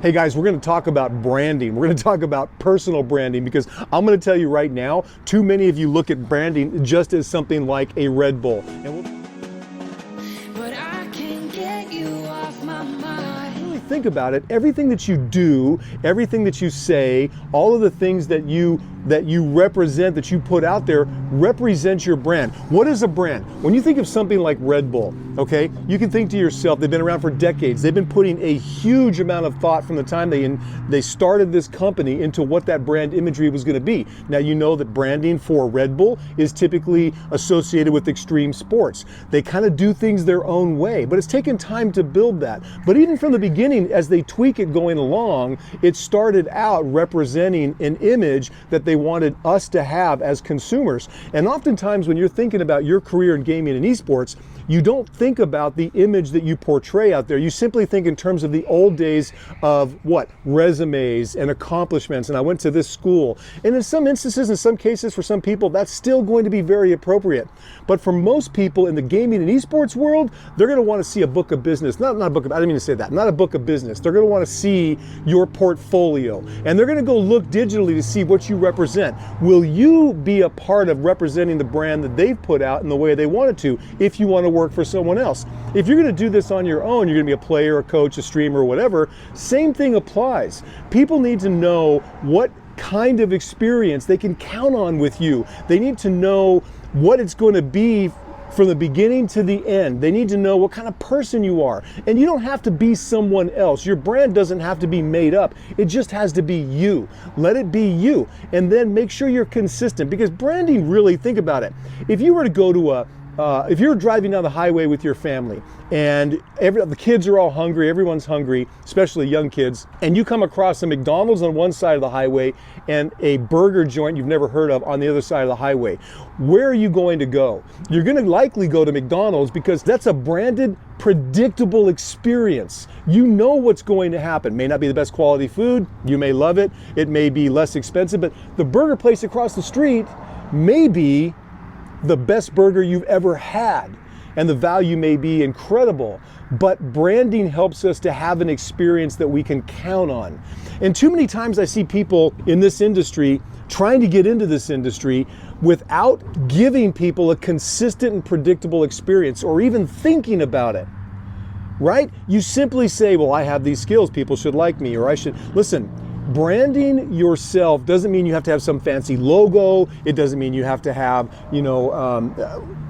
Hey guys, we're going to talk about branding. We're going to talk about personal branding because I'm going to tell you right now, too many of you look at branding just as something like a Red Bull. But I can't get you off my mind. Really think about it, everything that you do, everything that you say, all of the things that you represent, that you put out there, represents your brand. What is a brand? When you think of something like Red Bull, okay, you can think to yourself, they've been around for decades. They've been putting a huge amount of thought from the time they started this company into what that brand imagery was going to be. Now you know that branding for Red Bull is typically associated with extreme sports. They kind of do things their own way, but it's taken time to build that. But even from the beginning, as they tweak it going along, it started out representing an image that they wanted us to have as consumers. And oftentimes when you're thinking about your career in gaming and esports, you don't think about the image that you portray out there. You simply think in terms of the old days of what? Resumes and accomplishments, and I went to this school. And in some instances, in some cases, for some people, that's still going to be very appropriate. But for most people in the gaming and esports world, they're going to want to see a book of business. Not a book of, I didn't mean to say that, not a book of business. They're going to want to see your portfolio. And they're going to go look digitally to see what you represent. Will you be a part of representing the brand that they've put out in the way they wanted to, if you want to work for someone else? If you're going to do this on your own, you're going to be a player, a coach, a streamer, or whatever, same thing applies. People need to know what kind of experience they can count on with you. They need to know what it's going to be from the beginning to the end. They need to know what kind of person you are. And you don't have to be someone else. Your brand doesn't have to be made up. It just has to be you. Let it be you. And then make sure you're consistent, because branding, really, think about it. If you were to go to if you're driving down the highway with your family and the kids are all hungry, everyone's hungry, especially young kids, and you come across a McDonald's on one side of the highway and a burger joint you've never heard of on the other side of the highway, where are you going to go? You're going to likely go to McDonald's, because that's a branded, predictable experience. You know what's going to happen. May not be the best quality food, you may love it, it may be less expensive, but the burger place across the street may be the best burger you've ever had, and the value may be incredible. But branding helps us to have an experience that we can count on. And too many times I see people in this industry trying to get into this industry without giving people a consistent and predictable experience, or even thinking about it. Right? You simply say, well, I have these skills, people should like me, or I should. Listen, branding yourself doesn't mean you have to have some fancy logo. It doesn't mean you have to have,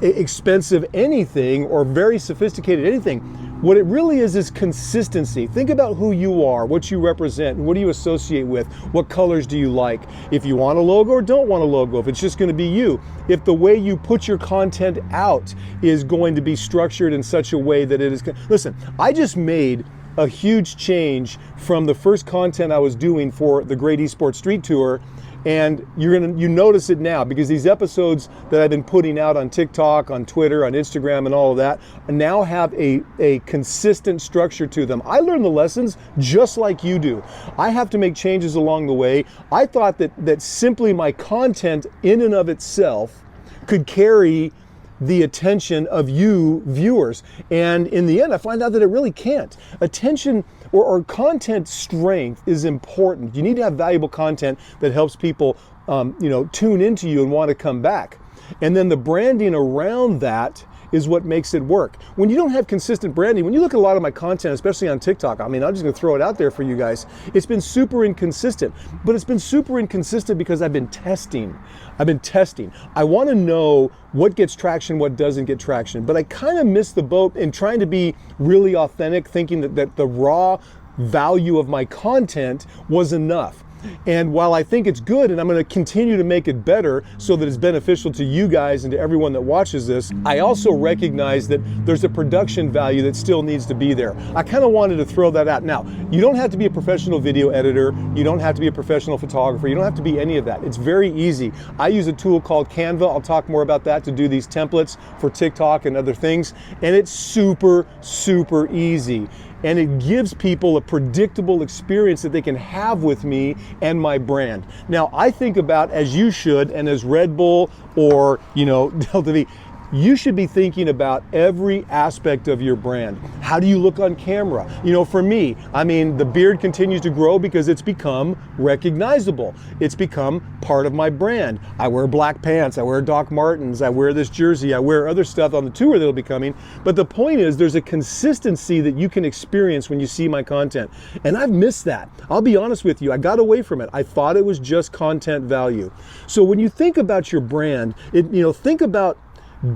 expensive anything or very sophisticated anything. What it really is consistency. Think about who you are, what you represent, what do you associate with, what colors do you like, if you want a logo or don't want a logo, if it's just going to be you, if the way you put your content out is going to be structured in such a way that it is. Listen, I just made a huge change from the first content I was doing for the Great Esports Street Tour, and you notice it now, because these episodes that I've been putting out on TikTok, on Twitter, on Instagram, and all of that now have a consistent structure to them. I learned the lessons just like you do. I have to make changes along the way. I thought that simply my content in and of itself could carry the attention of you viewers. And in the end, I find out that it really can't. Attention or content strength is important. You need to have valuable content that helps people tune into you and want to come back. And then the branding around that is what makes it work. When you don't have consistent branding, when you look at a lot of my content, especially on TikTok, I'm just gonna throw it out there for you guys, it's been super inconsistent. But it's been super inconsistent because I've been testing. I wanna know what gets traction, what doesn't get traction. But I kind of missed the boat in trying to be really authentic, thinking that the raw value of my content was enough. And while I think it's good, and I'm going to continue to make it better so that it's beneficial to you guys and to everyone that watches this, I also recognize that there's a production value that still needs to be there. I kind of wanted to throw that out. Now, you don't have to be a professional video editor. You don't have to be a professional photographer. You don't have to be any of that. It's very easy. I use a tool called Canva. I'll talk more about that, to do these templates for TikTok and other things. And it's super, super easy. And it gives people a predictable experience that they can have with me and my brand. Now, I think about, as you should, and as Red Bull or Delta V, you should be thinking about every aspect of your brand. How do you look on camera? You know, for me, I mean, the beard continues to grow because it's become recognizable. It's become part of my brand. I wear black pants, I wear Doc Martens, I wear this jersey, I wear other stuff on the tour that'll be coming. But the point is, there's a consistency that you can experience when you see my content. And I've missed that. I'll be honest with you, I got away from it. I thought it was just content value. So when you think about your brand, think about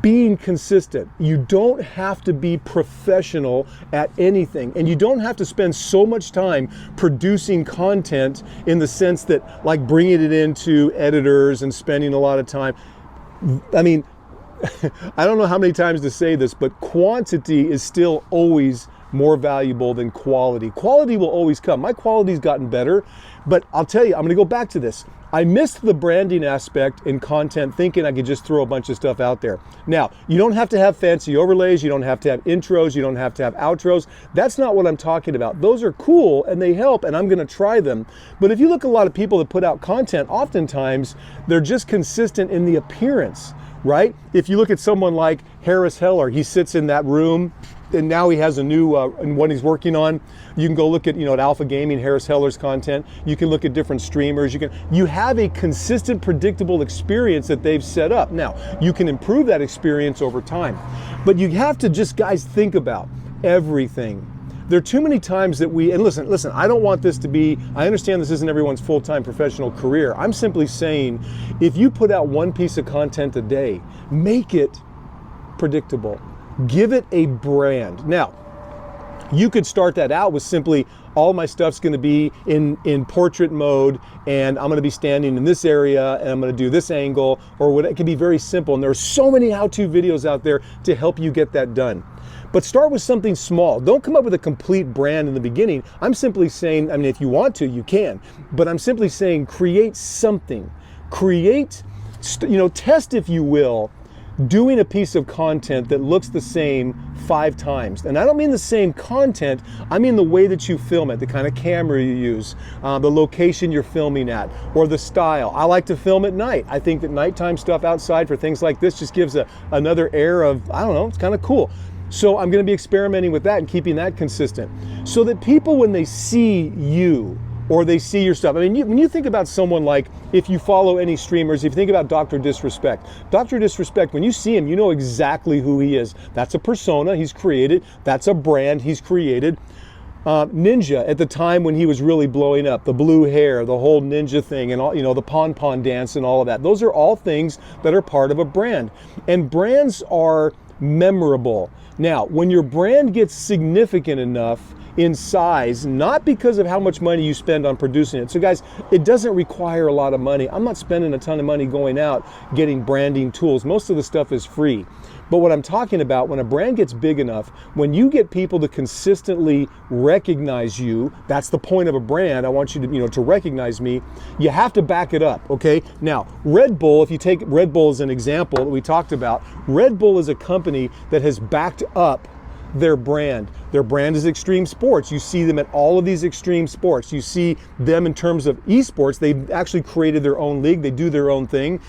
being consistent. You don't have to be professional at anything, and you don't have to spend so much time producing content in the sense that, like, bringing it into editors and spending a lot of time. I mean, I don't know how many times to say this, but quantity is still always more valuable than quality. Quality will always come. My quality's gotten better, but I'll tell you, I'm gonna go back to this. I missed the branding aspect in content, thinking I could just throw a bunch of stuff out there. Now, you don't have to have fancy overlays, you don't have to have intros, you don't have to have outros. That's not what I'm talking about. Those are cool and they help, and I'm gonna try them. But if you look at a lot of people that put out content, oftentimes they're just consistent in the appearance, right? If you look at someone like Harris Heller, he sits in that room, and now he has a new one he's working on. You can go look at, at Alpha Gaming, Harris Heller's content. You can look at different streamers. You have a consistent, predictable experience that they've set up. Now, you can improve that experience over time, but you have to just, guys, think about everything. There are too many times that and listen, I don't want this to be, I understand this isn't everyone's full-time professional career. I'm simply saying, if you put out one piece of content a day, make it predictable. Give it a brand. Now, you could start that out with simply, all my stuff's going to be in portrait mode, and I'm going to be standing in this area, and I'm going to do this angle, or what. It can be very simple. And there are so many how-to videos out there to help you get that done. But start with something small. Don't come up with a complete brand in the beginning. I'm simply saying, I mean, if you want to, you can. But I'm simply saying, create something. Test, if you will, doing a piece of content that looks the same 5 times. And I don't mean the same content, I mean the way that you film it, the kind of camera you use, the location you're filming at, or the style. I like to film at night. I think that nighttime stuff outside for things like this just gives another air of, I don't know, it's kind of cool. So I'm going to be experimenting with that and keeping that consistent, so that people, when they see you, or they see your stuff. I mean, when you think about someone like, if you follow any streamers, if you think about Dr. Disrespect, when you see him, you know exactly who he is. That's a persona he's created. That's a brand he's created. Ninja, at the time when he was really blowing up, the blue hair, the whole ninja thing, and all, the pon-pon dance and all of that. Those are all things that are part of a brand. And brands are memorable. Now, when your brand gets significant enough in size, not because of how much money you spend on producing it. So guys, it doesn't require a lot of money. I'm not spending a ton of money going out getting branding tools. Most of the stuff is free. But what I'm talking about, when a brand gets big enough, when you get people to consistently recognize you, that's the point of a brand. I want you to, to recognize me. You have to back it up, okay? Now, Red Bull, if you take Red Bull as an example that we talked about, Red Bull is a company that has backed up their brand. Their brand is extreme sports. You see them at all of these extreme sports. You see them in terms of esports. They've actually created their own league. They do their own thing.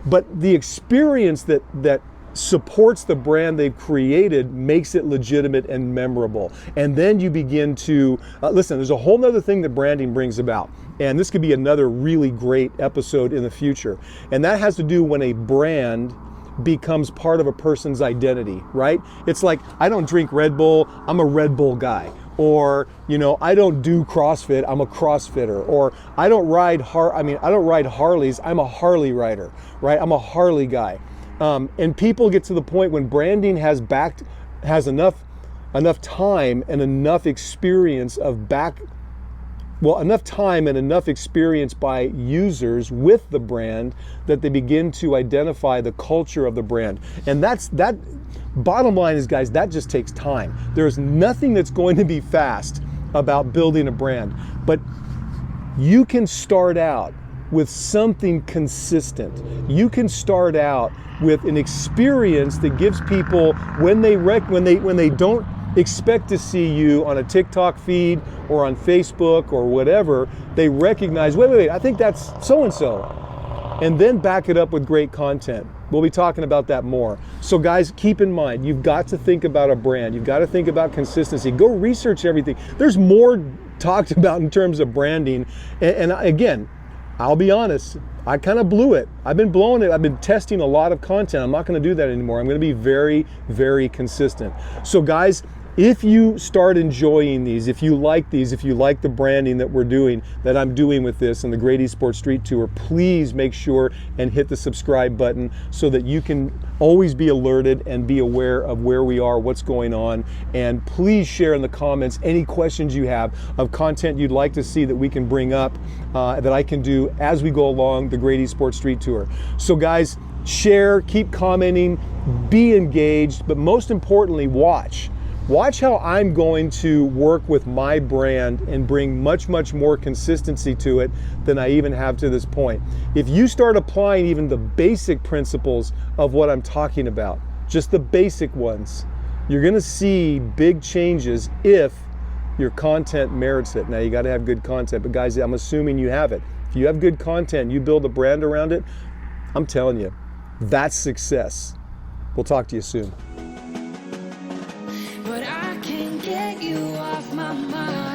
But the experience that supports the brand they've created makes it legitimate and memorable. And then you begin to, listen, there's a whole nother thing that branding brings about. And this could be another really great episode in the future. And that has to do when a brand becomes part of a person's identity, right? It's like, I don't drink Red Bull, I'm a Red Bull guy. Or, I don't do CrossFit, I'm a CrossFitter. Or I don't ride Harleys, I'm a Harley rider, right? I'm a Harley guy. And people get to the point when branding has enough time and enough experience enough time and enough experience by users with the brand that they begin to identify the culture of the brand. And that bottom line is, guys, that just takes time. There's nothing that's going to be fast about building a brand, but you can start out with something consistent. You can start out with an experience that gives people, when they don't expect to see you on a TikTok feed or on Facebook or whatever, they recognize, wait, I think that's so-and-so. And then back it up with great content. We'll be talking about that more. So guys, keep in mind, you've got to think about a brand. You've got to think about consistency. Go research everything. There's more talked about in terms of branding. And again, I'll be honest, I kind of blew it. I've been blowing it. I've been testing a lot of content. I'm not going to do that anymore. I'm going to be very, very consistent. So guys, if you start enjoying these, if you like these, if you like the branding that we're doing, that I'm doing with this and the Great Esports Street Tour, please make sure and hit the subscribe button so that you can always be alerted and be aware of where we are, what's going on. And please share in the comments any questions you have of content you'd like to see that we can bring up, that I can do as we go along the Great Esports Street Tour. So guys, share, keep commenting, be engaged, but most importantly, watch. Watch how I'm going to work with my brand and bring much, much more consistency to it than I even have to this point. If you start applying even the basic principles of what I'm talking about, just the basic ones, you're gonna see big changes if your content merits it. Now you gotta have good content, but guys, I'm assuming you have it. If you have good content, you build a brand around it, I'm telling you, that's success. We'll talk to you soon. But I can't get you off my mind.